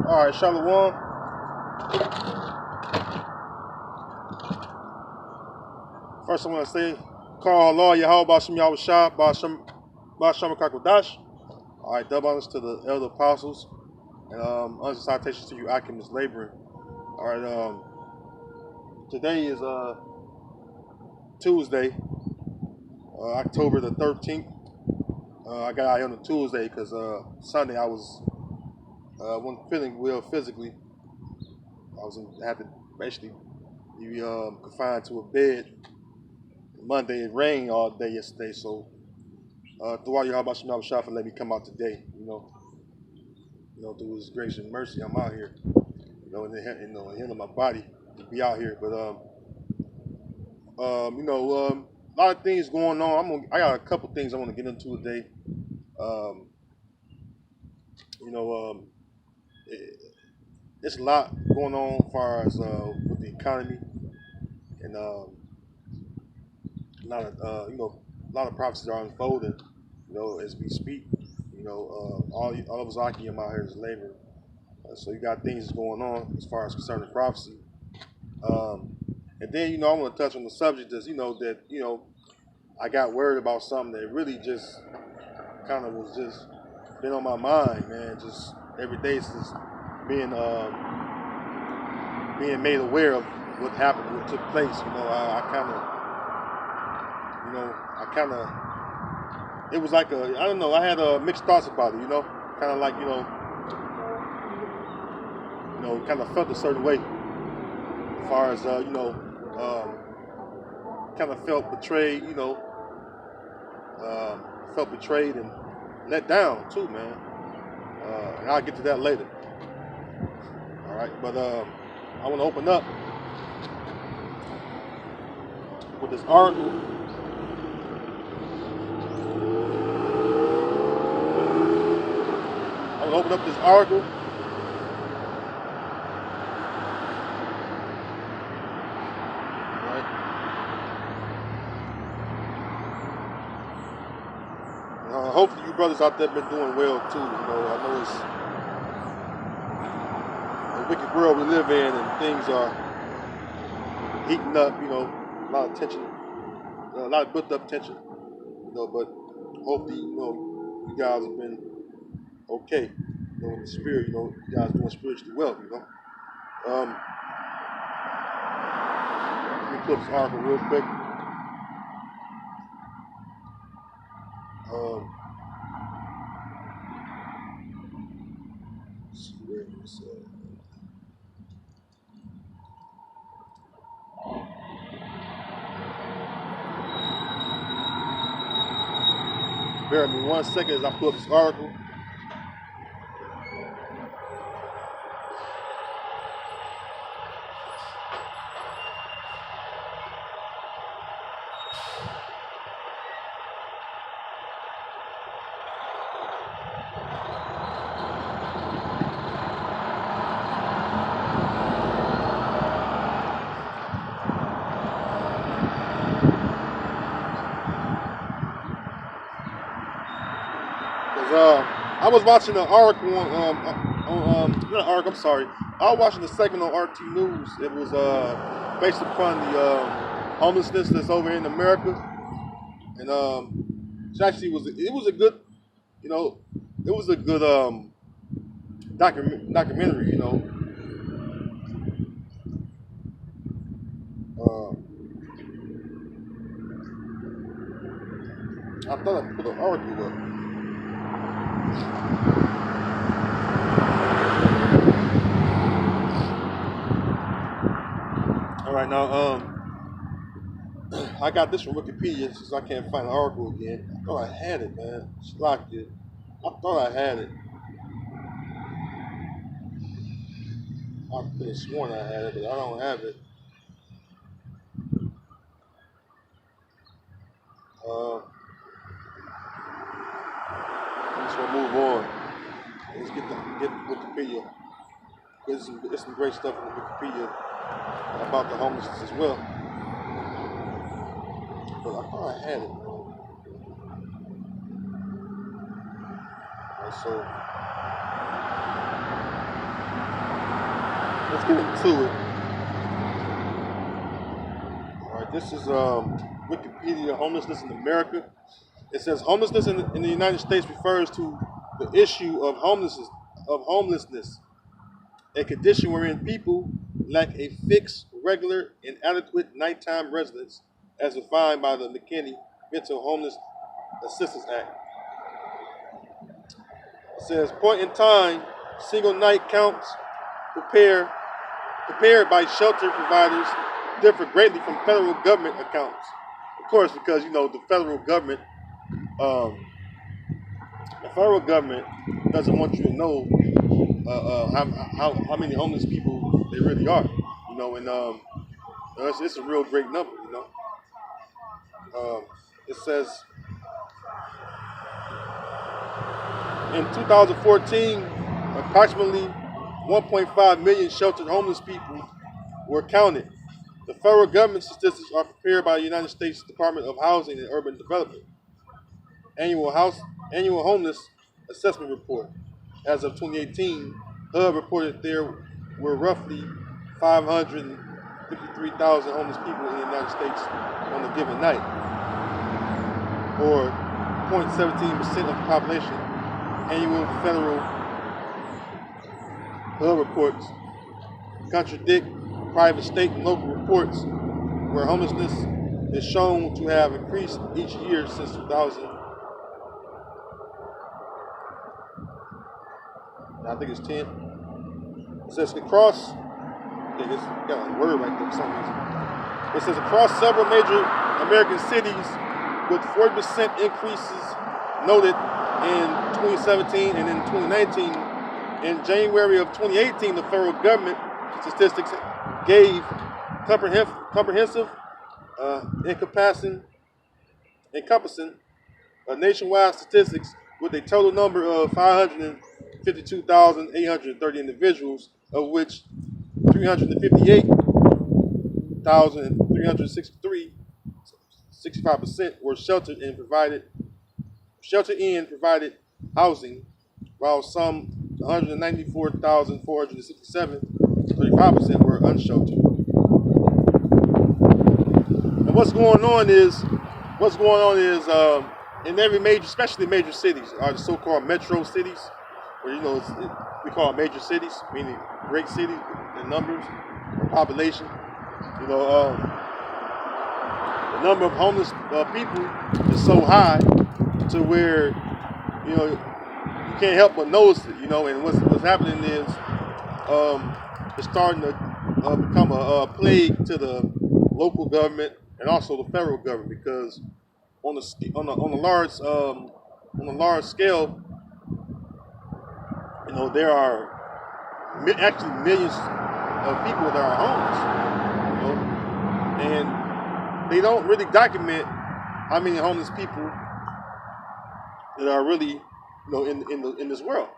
All right, Shalom. First, I want to say, call Allah, Yahweh, Bashim Yahweh Shah, Bashim Kakwadash. All right, double honors to the elder apostles, and honors and salutations to you, Akim, laboring. All right, today is Tuesday, October the 13th. I got out here on a Tuesday because Sunday I wasn't feeling well physically. Had to basically be confined to a bed. Monday it rained all day yesterday, so throughout Yahweh Shah for letting me come out today. Through His grace and mercy, I'm out here. And healing my body to be out here. But a lot of things going on. I got a couple things I want to get into today. Um, you know, um, it, There's a lot going on as far as with the economy and a lot of a lot of prophecies are unfolding. As we speak. All of us Akim out here is laboring. So you got things going on as far as concerning prophecy. Um, and then I want to touch on the subject that I got worried about something that really just kind of was just been on my mind, man. Just every day since being being made aware of what happened, what took place. I kind of, it was like I don't know. I had mixed thoughts about it. Kind of like kind of felt a certain way as far as kind of felt betrayed. Felt betrayed and let down too, man. And I'll get to that later. All right, but I want to open up with this article. I want to open up this article. Hopefully you brothers out there been doing well too. I know it's a wicked world we live in and things are heating up, a lot of tension, a lot of built up tension, but hopefully, you guys have been okay, in the spirit, you guys doing spiritually well, Let me clip this article real quick. Let's see where it's Bear with me 1 second as I pull up this article. I was watching an article not an article, I'm sorry. I was watching a segment on RT News. It was based upon the homelessness that's over in America, and it was a good, it was a good documentary. I thought I put an article up. All right, now I got this from Wikipedia since I can't find the article again. I thought I had it, man. It's locked it. I thought I had it. I could have sworn I had it, but I don't have it. Let's move on. Let's get Wikipedia. There's some great stuff in the Wikipedia about the homelessness as well. But I thought I had it. So let's get into it. All right, this is Wikipedia, homelessness in America. It says homelessness in the United States refers to the issue of homelessness, a condition wherein people lack a fixed, regular, and adequate nighttime residence as defined by the McKinney Mental Homeless Assistance Act. It says point in time, single night counts prepared by shelter providers differ greatly from federal government accounts. Of course, because the federal government doesn't want you to know how many homeless people they really are. And it's a real great number. It says in 2014, approximately 1.5 million sheltered homeless people were counted. The federal government statistics are prepared by the United States Department of Housing and Urban Development. Annual Homeless Assessment Report. As of 2018, HUD reported there were roughly 553,000 homeless people in the United States on a given night, or 0.17% of the population. Annual federal HUD reports contradict private, state, and local reports where homelessness is shown to have increased each year since 2000. I think it's 10. It says across, okay, this got a word right there for some reason. It says across several major American cities with 40% increases noted in 2017 and in 2019. In January of 2018, the federal government statistics gave comprehensive, encompassing nationwide statistics with a total number of 552,830 individuals, of which 358,363, 65%, were sheltered in provided housing, while some 194,467, 35%, were unsheltered. And what's going on is in every major, especially major cities, are the so-called metro cities, where we call it major cities, meaning great cities in numbers or population. The number of homeless people is so high to where you can't help but notice it. And what's happening is it's starting to become a plague to the local government and also the federal government, because on a large scale, there are actually millions of people that are homeless, and they don't really document how many homeless people that are really, in this world.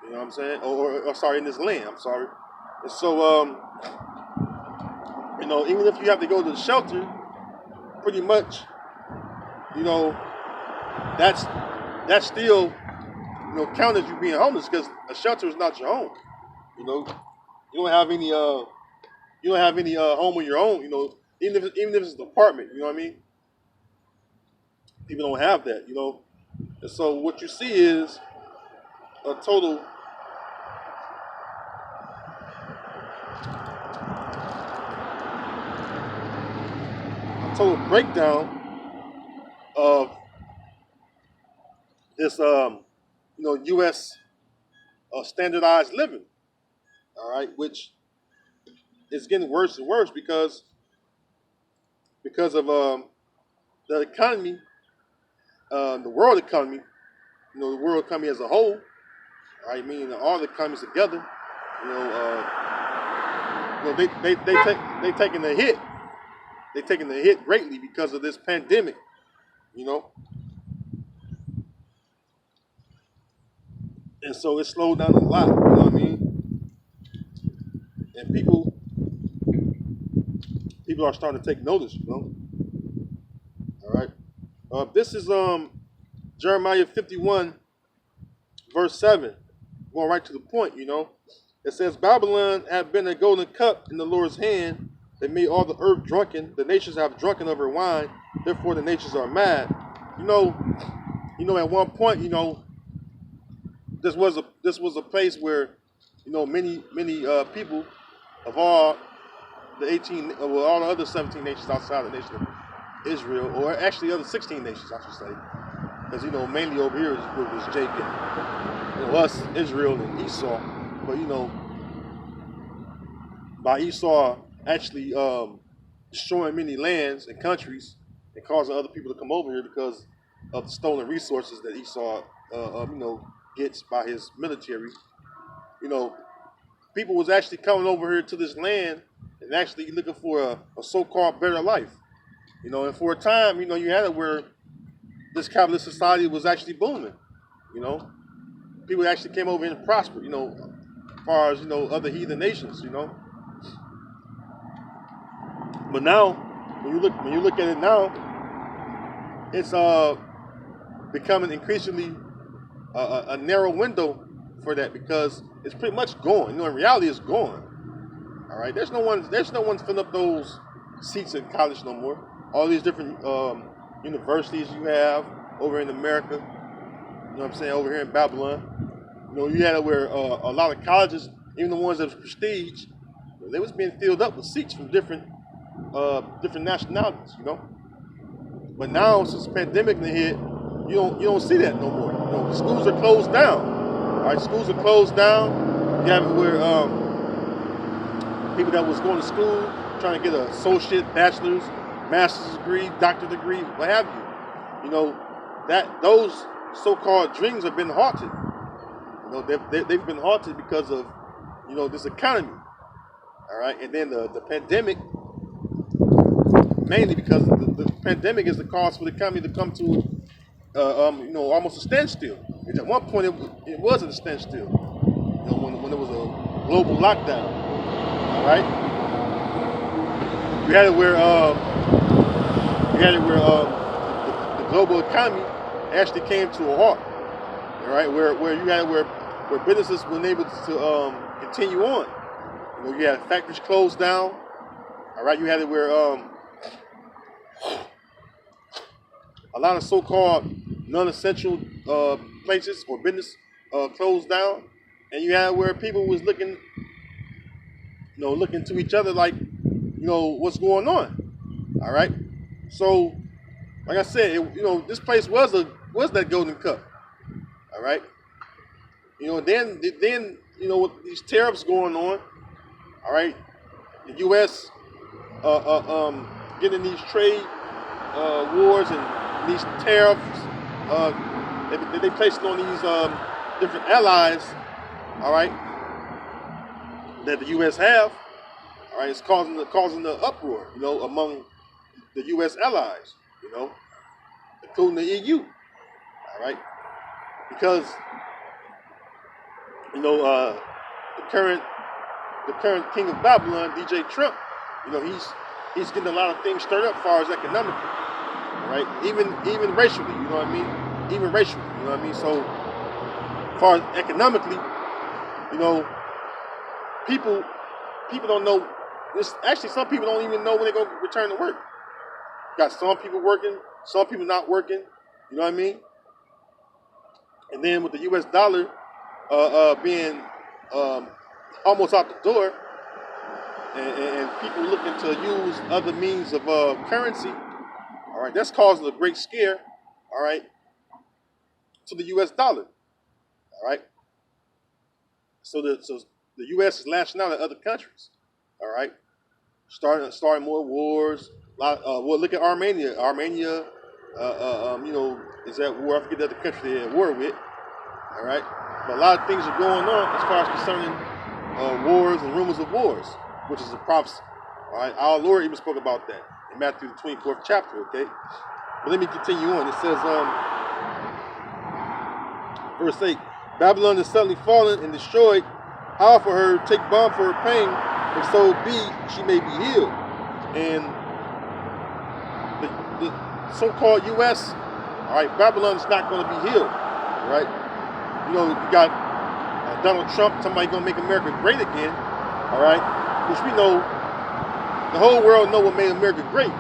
You know what I'm saying? Or sorry, in this land. I'm sorry. And so, even if you have to go to the shelter, pretty much, that's still, counted as you being homeless, because a shelter is not your home. You don't have any home of your own. Even if it's an apartment. You know what I mean? People don't have that. And so what you see is a total breakdown of this, U.S. Standardized living. All right, which is getting worse and worse because of the economy, the world economy. The world economy as a whole. All right, meaning all the economies together. They taking the hit. They're taking the hit greatly because of this pandemic. And so it slowed down a lot. You know what I mean? And people are starting to take notice. All right. This is Jeremiah 51, verse 7. Going right to the point. It says, Babylon had been a golden cup in the Lord's hand that made all the earth drunken. The nations have drunken of her wine, therefore the nations are mad. You know, at one point, this was a place where, many people of all the 18, well, all the other 17 nations outside the nation of Israel, or actually other 16 nations, I should say, because mainly over here was Jacob, us, Israel, and Esau. But by Esau actually destroying many lands and countries and causing other people to come over here because of the stolen resources that Esau, gets by his military. People was actually coming over here to this land and actually looking for a so-called better life. And for a time, you had it where this capitalist society was actually booming. People actually came over here and prospered. As far as other heathen nations. But now, when you look at it now, it's becoming increasingly a narrow window for that, because it's pretty much gone. In reality, it's gone. All right, there's no one filling up those seats in college no more. All these different universities you have over in America, what I'm saying, over here in Babylon. You had it where a lot of colleges, even the ones that was prestige, they was being filled up with seats from different nationalities. But now, since the pandemic hit, you don't see that no more. Schools are closed down. All right, schools are closed down. You have it where people that was going to school trying to get an associate, bachelor's, master's degree, doctorate degree, what have you. That those so-called dreams have been halted. They've been halted because of this economy. All right, and then the pandemic, mainly because the pandemic is the cause for the economy to come to almost a standstill. At one point, it was at a standstill. When there was a global lockdown. All right, you had it where the global economy actually came to a halt. All right, where you had it where businesses weren't able to continue on. You had factories closed down. All right, you had it where a lot of so-called non-essential places or business closed down, and you had where people was looking to each other like, what's going on. All right, so like I said, this place was that golden cup. All right, then with these tariffs going on. All right, the U.S. Getting these trade wars and these tariffs they placed on these different allies, all right, that the U.S. have, all right, it's causing the uproar, among the U.S. allies, including the EU, all right, because the current king of Babylon, DJ Trump, he's getting a lot of things stirred up as far as economically, all right, even racially, you know what I mean, even racially, you know what I mean. So as far as economically, people don't know. Actually, some people don't even know when they're going to return to work. Got some people working, some people not working, you know what I mean. And then with the U.S. dollar being almost out the door, and people looking to use other means of currency, all right, that's causing a great scare, all right, to the U.S. dollar, all right. So the U.S. is lashing out at other countries, all right, starting more wars. Well, look at Armenia. Armenia, is at war. I forget the other country they're at war with, all right. But a lot of things are going on as far as concerning wars and rumors of wars, which is a prophecy. All right, our Lord even spoke about that in Matthew the 24th chapter. Okay, but let me continue on. It says, verse 8: Babylon is suddenly fallen and destroyed. Howl for her, take balm for her pain, and so be she may be healed. And the so-called U.S., all right, Babylon is not going to be healed. All right, you got Donald Trump, somebody gonna make America great again, all right? Which we know, the whole world know what made America great,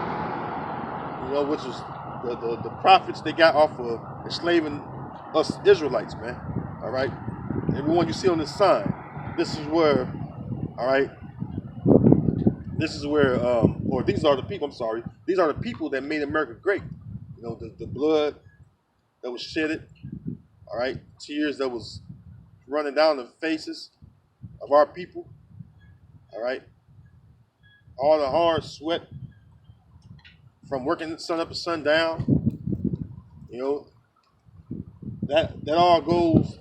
you know, which was the profits they got off of enslaving us Israelites, man, all right? Everyone you see on this sign, this is where, all right, this is where, or these are the people, I'm sorry, these are the people that made America great. You know, the blood that was shedded, all right, tears that was running down the faces of our people, all right, all the hard sweat from working sun up to sundown, you know, that all goes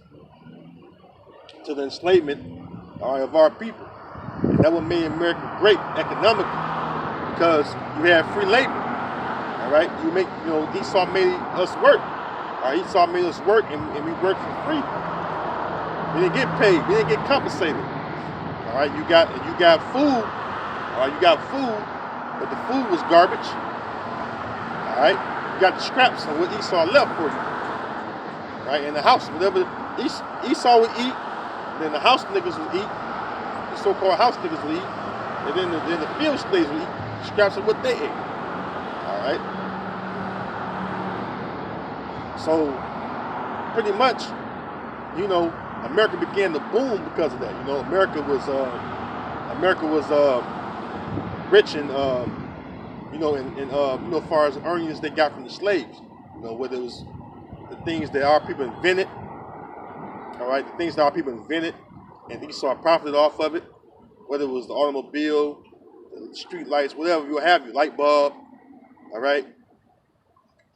to the enslavement, all right, of our people. And that what made America great economically, because you had free labor, all right. Esau made us work, all right. Esau made us work, and we worked for free. We didn't get paid. We didn't get compensated. All right, you got food. All right, you got food, but the food was garbage. All right, you got the scraps of what Esau left for you. All right, in the house, whatever Esau would eat, then the house niggas would eat. The so-called house niggas would eat, and then the field slaves would eat scraps of what they ate. All right. So pretty much, you know, America began to boom because of that. You know, America was rich in as far as earnings they got from the slaves. You know, whether it was the things that our people invented, all right, the things that our people invented, and Esau profited off of it. Whether it was the automobile, the street lights, whatever you have, you light bulb, all right,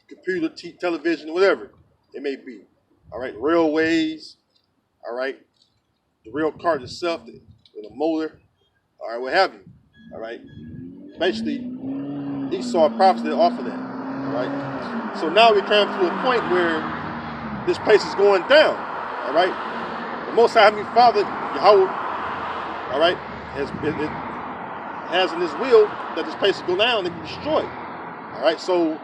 computer, television, whatever it may be, all right, railways. All right, the rail car itself with a motor, all right, what have you, all right. Basically, Esau profited off of that, all right. So now we come to a point where this place is going down, all right. The Most High Heavenly Father, Yahweh, all right, has in His will that this place will go down and be destroyed, all right. So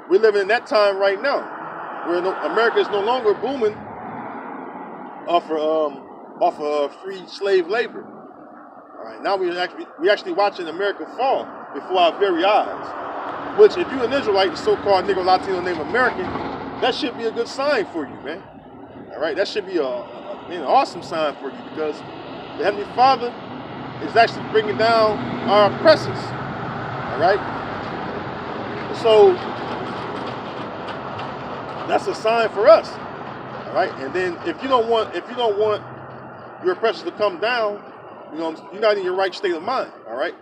we're living in that time right now, where America is no longer booming off of free slave labor. All right, now we actually watching America fall before our very eyes. Which, if you're an Israelite, the so-called Negro Latino named American, that should be a good sign for you, man. All right, that should be an awesome sign for you, because the Heavenly Father is actually bringing down our oppressors. All right, so that's a sign for us. All right, and then if you don't want your oppressors to come down, you know, you're not in your right state of mind. All right.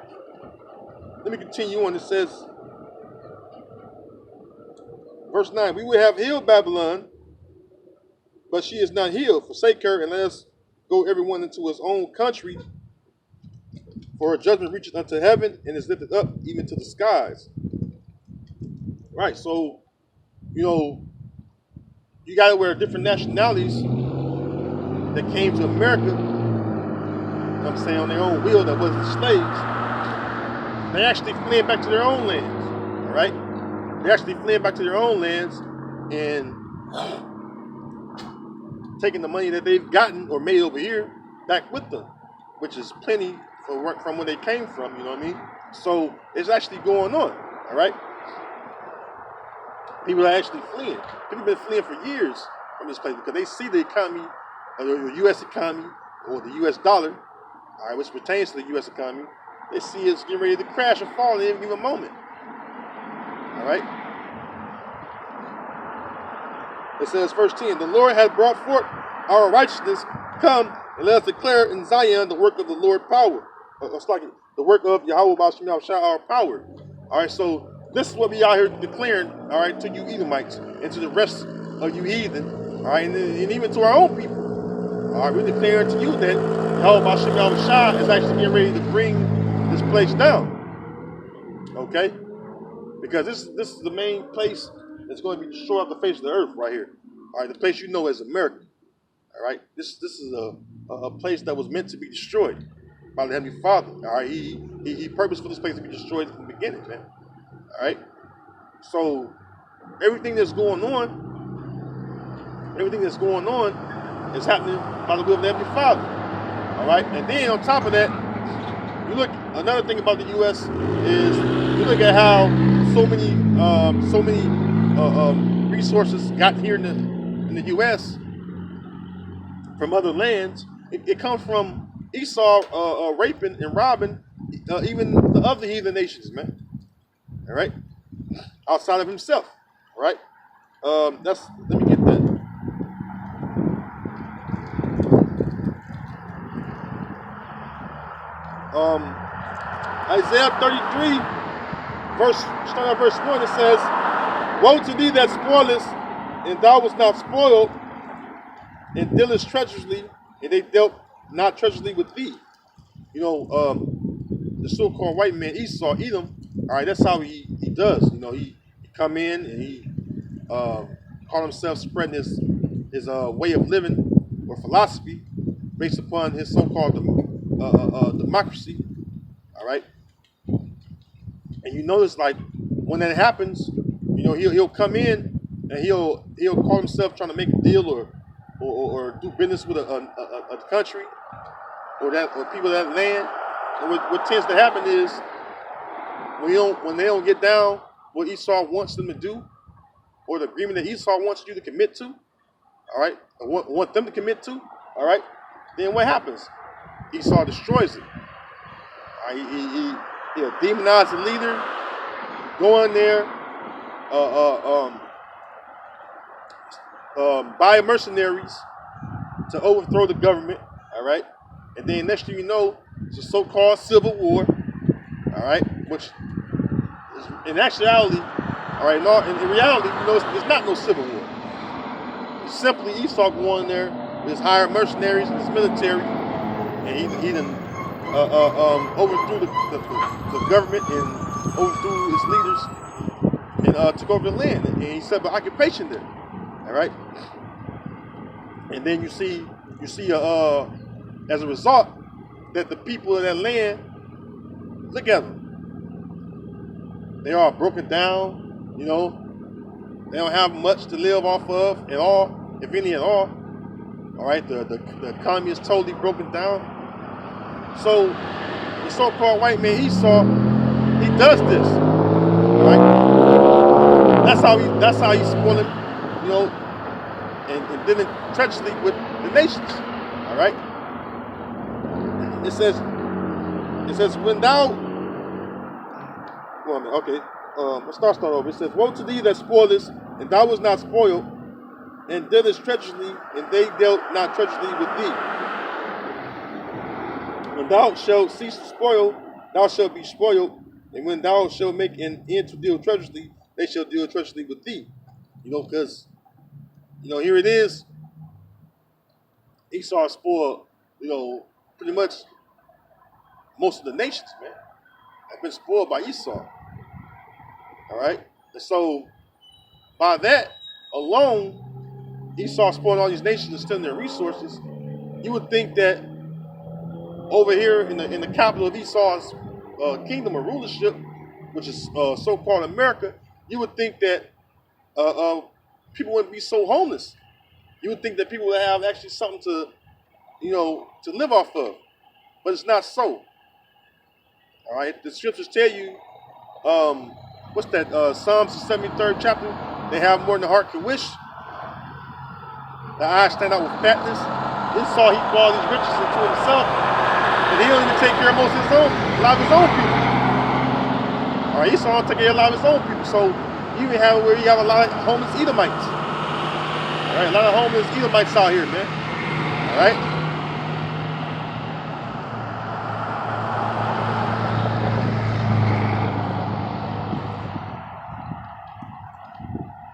Let me continue on. It says, verse 9: We will have healed Babylon, but she is not healed. Forsake her, and let us go everyone into his own country. For her judgment reacheth unto heaven, and is lifted up even to the skies. Right. So, you know, you got to where different nationalities that came to America, you know what I'm saying, on their own will, that wasn't slaves, they actually fled back to their own lands, all right? They actually fled back to their own lands and taking the money that they've gotten or made over here back with them, which is plenty from where they came from, you know what I mean? So it's actually going on, all right? People are actually fleeing. People have been fleeing for years from this place because they see the economy, the U.S. economy, or the U.S. dollar, all right, which pertains to the U.S. economy. They see it's getting ready to crash or fall in any given moment. All right? It says, verse 10, the Lord hath brought forth our righteousness. Come, and let us declare in Zion the work of the Lord power. It's like the work of Yahweh B'Shem Yahushua, our power. All right, so this is what we out here declaring, all right, to you Edomites and to the rest of you heathen, all right, and even to our own people. All right, we're declaring to you that Yahweh B'Shem Yahushua is actually getting ready to bring this place down. Okay? Because this is the main place that's going to be destroyed off the face of the earth right here. All right, the place you know as America. All right, this is a place that was meant to be destroyed by the Heavenly Father. All right, he purposed for this place to be destroyed from the beginning, man. All right, so everything that's going on is happening by the will of the Heavenly Father. All right, and then on top of that, you look. Another thing about the U.S. is you look at how so many resources got here in the U.S. from other lands. It comes from Esau raping and robbing even the other heathen nations, man. All right, outside of himself. All right, that's let me get that. Isaiah 33, starting at verse 1, it says, "Woe to thee that spoilest, and thou wast not spoiled, and dealest treacherously, and they dealt not treacherously with thee." You know, the so-called white man Esau, Edom. All right, that's how he does. You know, he come in and he call himself spreading his way of living or philosophy based upon his so-called democracy. All right, and you notice like when that happens, you know he'll come in and he'll call himself trying to make a deal or do business with a country or people of that land. And what tends to happen is when they don't get down what Esau wants them to do or the agreement that Esau wants you to commit to, all right, or want them to commit to, all right, then what happens? Esau destroys it. He'll demonize the leader, go in there, buy mercenaries to overthrow the government, all right? And then next thing you know, it's a so-called civil war, all right? Which is, in actuality, all right, in reality, you know, it's not no civil war. It's simply Esau going there with his hired mercenaries and his military, and he done overthrew the government and overthrew his leaders and took over the land. And he set up an occupation there, all right? And then you see as a result that the people of that land, look at them. They are broken down, you know. They don't have much to live off of at all, if any at all. All right, the economy is totally broken down. So the so-called white man Esau, he does this. All right, that's how he's spoiling, you know, and dealing treacherously with the nations. All right. It says when thou. Well, okay. Let's start over. It says, "Woe to thee that spoilest, and thou was not spoiled, and dealest treacherously, and they dealt not treacherously with thee. When thou shalt cease to spoil, thou shalt be spoiled, and when thou shalt make an end to deal treacherously, they shall deal treacherously with thee." You know, because you know here it is. Esau spoiled, you know, pretty much most of the nations, man. Have been spoiled by Esau. All right, and so by that alone, Esau spoiled all these nations and stealing their resources. You would think that over here in the capital of Esau's kingdom or rulership, which is so-called America, you would think that people wouldn't be so homeless. You would think that people would have actually something to, you know, to live off of, but it's not so. All right, the scriptures tell you, what's that? Psalms the 73rd chapter. They have more than the heart can wish. The eyes stand out with fatness. Esau, he brought these riches into himself, and he don't even take care of most of a lot of his own people. All right, Esau don't take care of a lot of his own people. So you even have where you have a lot of homeless Edomites. All right, a lot of homeless Edomites out here, man. All right.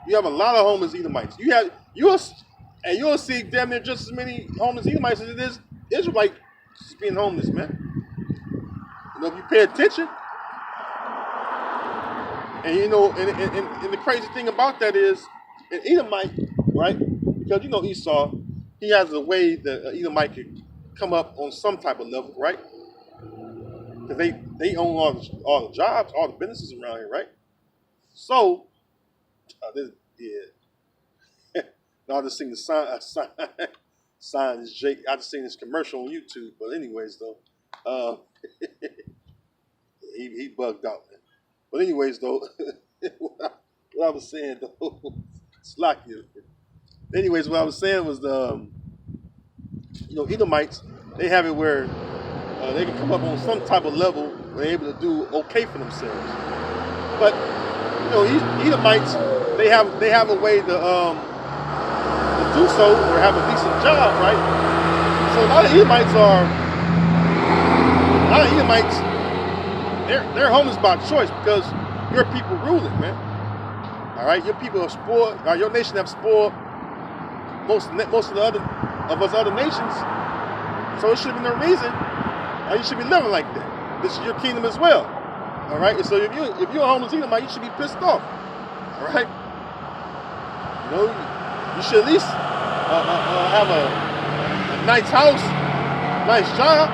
You have a lot of homeless Edomites. You'll see damn near just as many homeless Edomites as it is Israelites being homeless, man. You know, if you pay attention. And you know, and the crazy thing about that is an Edomite, right? Because you know Esau, he has a way that an Edomite could come up on some type of level, right? Because they own all the jobs, all the businesses around here, right? So yeah. No, I'll just sing the sign is Jake. I just seen this commercial on YouTube. But anyways, though, uh, he bugged out, man. But anyways, though, what I was saying though, slack you. Anyways, what I was saying was Edomites, they have it where they can come up on some type of level where they're able to do okay for themselves. But Edomites, they have a way to do so or have a decent job, right? So a lot of Edomites, they're homeless by choice because your people rule it, man. All right, your people are spoiled. Your nation have spoiled most of us other nations. So it should be no reason you should be living like that. This is your kingdom as well. All right. So if you're a homeless Edomite, you should be pissed off. All right. You should at least have a nice house, nice job.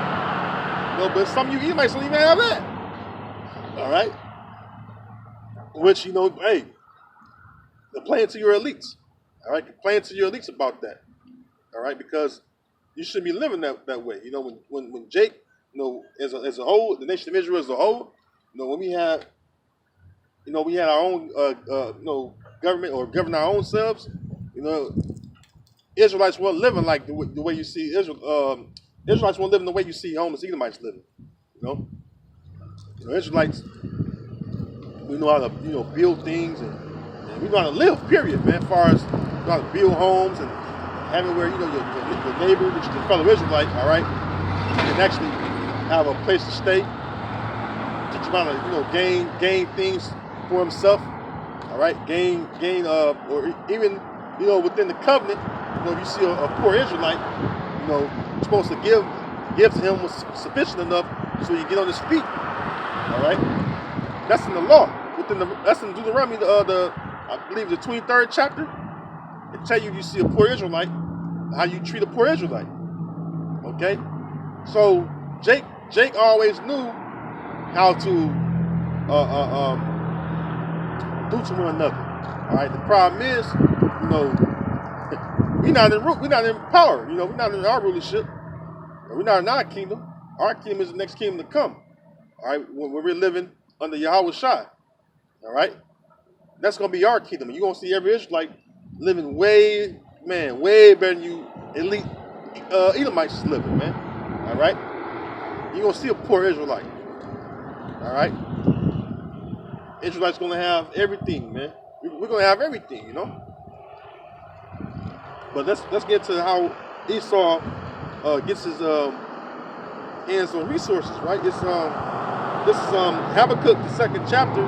But some of you Edomites don't even have that. All right. Which hey, complain to your elites. All right, complain to your elites about that. All right, because you shouldn't be living that way. When Jake, as a whole, the nation of Israel as a whole, when we had our own government or govern our own selves, Israelites weren't living like the way you see Israel. Israelites weren't living the way you see homeless Edomites living. Israelites, we know how to build things and we know how to live. Period, man. As far as you know how to build homes and having where your neighbor, which is a fellow Israelite, all right, can actually have a place to stay, teach him how to gain things for himself, all right, gain or even within the covenant, if you see a poor Israelite, you're supposed to give to him what's sufficient enough so you get on his feet, all right. That's in the law. That's in Deuteronomy, I believe the 23rd chapter. It tell you see a poor Israelite, how you treat a poor Israelite. Okay? So Jake always knew how to do to one another. All right. The problem is, we're not in power. We're not in our rulership. We're not in our kingdom. Our kingdom is the next kingdom to come. All right. When we're living under Yahweh Shai. All right. That's gonna be our kingdom. You're gonna see every Israelite living way better than you elite Edomites is living, man. All right. You're gonna see a poor Israelite. All right. Israelites gonna have everything, man. We're gonna have everything, But let's get to how Esau gets his hands on resources, right? This is Habakkuk, the 2nd chapter.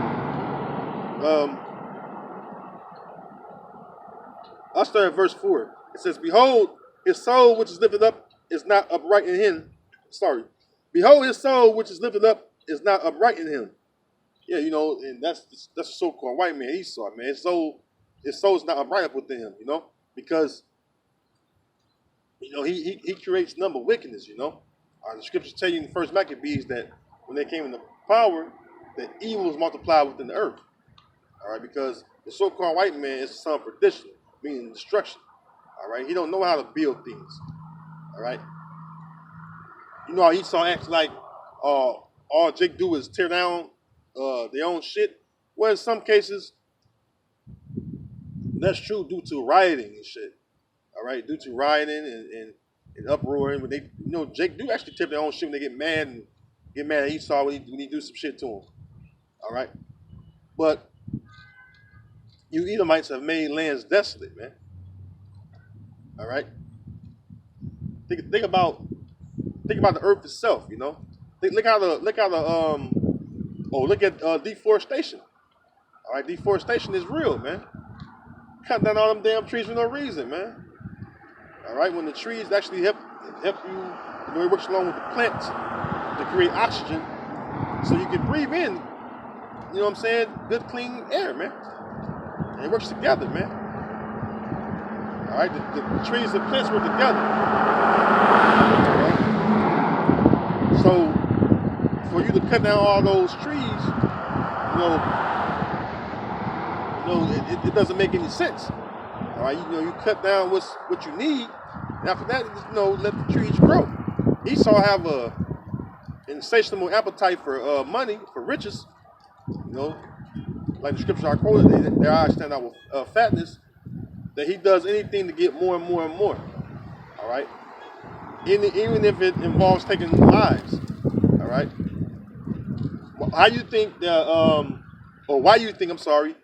I'll start at verse 4. It says, "Behold, his soul which is lifted up is not upright in him." Sorry. "Behold, his soul which is lifted up is not upright in him." Yeah, and that's the so-called white man, Esau, man. His soul is not upright up within him, because he creates number of wickedness, The scriptures tell you in the first Maccabees that when they came into power, that evil was multiplied within the earth. All right, because the so-called white man is the son of perdition, meaning destruction. All right, he don't know how to build things. All right, how Esau acts like all Jake do is tear down their own shit. Well, in some cases, that's true due to rioting and shit. All right, due to rioting and uproaring, when they, Jake do actually tear their own shit when they get mad at Esau when he do some shit to him. All right, but you Edomites have made lands desolate, man. All right. Think about the earth itself. Look at deforestation. All right, deforestation is real, man. Cut down all them damn trees for no reason, man. All right, when the trees actually help you, it works along with the plants to create oxygen, so you can breathe in. You know what I'm saying? Good, clean air, man. And it works together, man. All right, the trees and plants work together. All right? So, for you to cut down all those trees, it doesn't make any sense. All right, you cut down what you need, And after that, let the trees grow. Esau have a insatiable appetite for money, for riches. You know, like the scripture I quoted, their eyes stand out with fatness. That he does anything to get more and more and more. All right, even if it involves taking lives. All right. How you think that, or why you think, I'm sorry,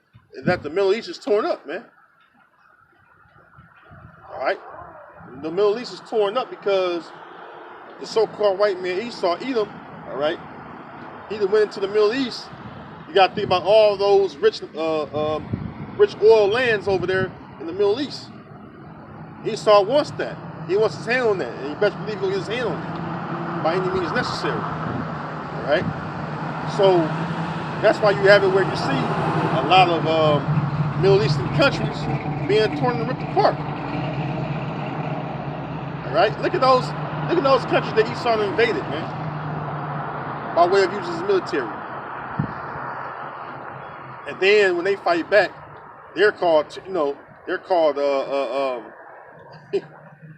that the Middle East is torn up, man? All right, the Middle East is torn up because the so-called white man Esau, Edom, all right, he went into the Middle East. You got to think about all those rich oil lands over there in the Middle East. Esau wants that. He wants his hand on that, and you best believe he'll get his hand on it by any means necessary. All right. So that's why you have it where you see a lot of Middle Eastern countries being torn and ripped apart. All right. Look at those countries that Esau invaded, man, by way of using his military. And then when they fight back, they're called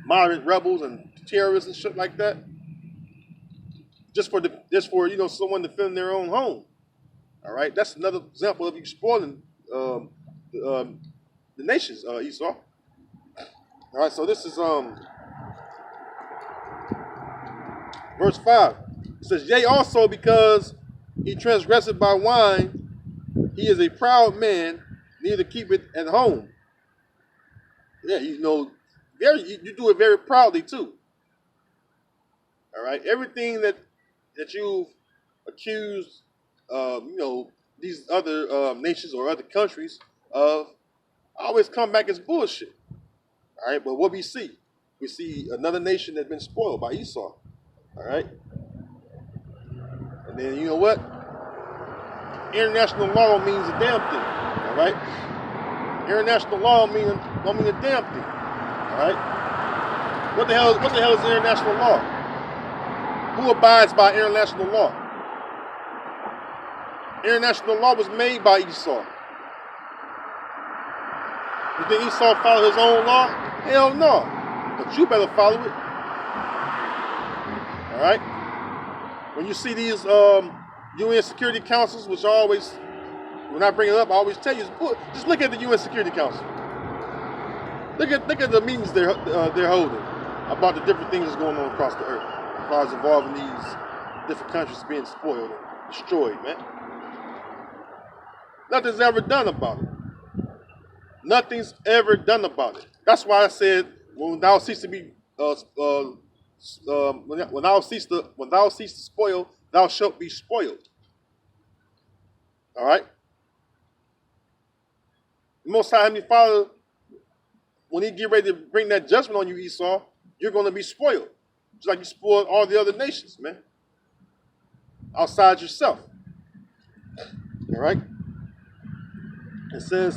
moderate rebels and terrorists and shit like that. Just for someone defending their own home. All right, that's another example of you spoiling the nations, Esau. All right, so this is verse 5. It says, "Yea, also because he transgressed by wine, he is a proud man, neither keep it at home." Yeah, you do it very proudly too. All right, everything that you've accused, these other nations or other countries of, always come back as bullshit. All right, but what we see another nation that's been spoiled by Esau. All right, and then you know what? International law means a damn thing. All right, international law don't mean a damn thing. All right, what the hell is international law? Who abides by international law? International law was made by Esau. You think Esau followed his own law? Hell no. But you better follow it. All right? When you see these UN Security Councils, which when I bring it up, I always tell you, just look at the UN Security Council. Look at the meetings they're holding about the different things that's going on across the earth, as far as involving these different countries being spoiled and destroyed, man. Nothing's ever done about it. Nothing's ever done about it. That's why I said, when thou cease to be, when thou cease to spoil, thou shalt be spoiled. All right. The Most High Heavenly Father, when He get ready to bring that judgment on you, Esau, you're going to be spoiled, just like you spoiled all the other nations, man. Outside yourself. All right. It says,